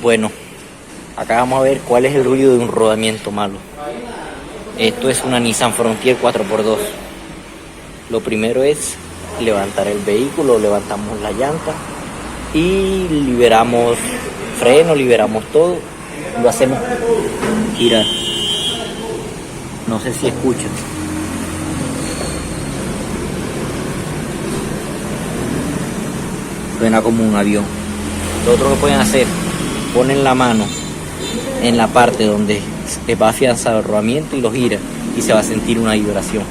Bueno, acá vamos a ver cuál es el ruido de un rodamiento malo. Esto es una Nissan Frontier 4x2. Lo primero es levantar el vehículo, levantamos la llanta y liberamos freno, liberamos todo. Lo hacemos girar. No sé si escuchan. Suena como un avión. Lo otro que pueden hacer, ponen la mano en la parte donde va afianzado el rodamiento y lo gira y se va a sentir una vibración.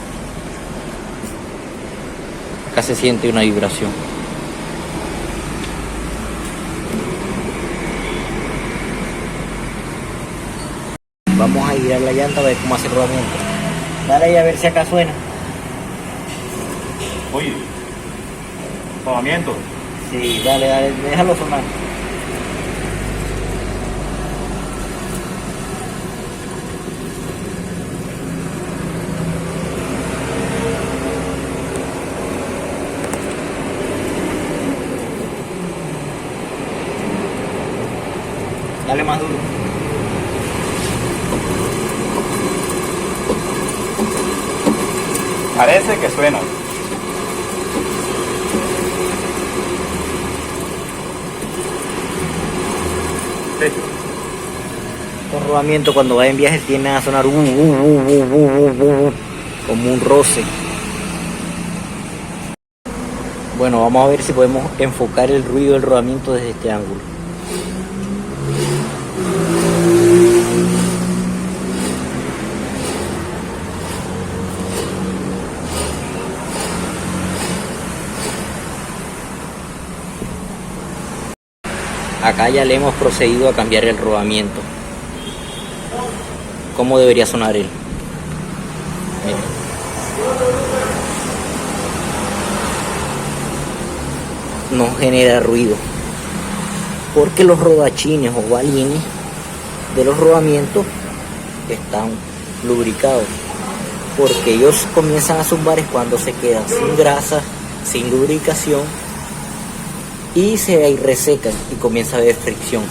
Acá se siente una vibración. Vamos a girar la llanta a ver cómo hace el rodamiento. Dale ahí a ver si acá suena. Oye, rodamiento. Sí, dale, déjalo sonar. Dale más duro. Parece que suena. Sí. Los rodamientos cuando va en viaje tienden a sonar como un roce. Bueno, vamos a ver si podemos enfocar el ruido del rodamiento desde este ángulo. Acá ya le hemos procedido a cambiar el rodamiento. ¿Cómo debería sonar él? Mira. No genera ruido. Porque los rodachines o balines de los rodamientos están lubricados. Porque ellos comienzan a zumbar es cuando se quedan sin grasa, sin lubricación y se resecan y comienza a haber fricción.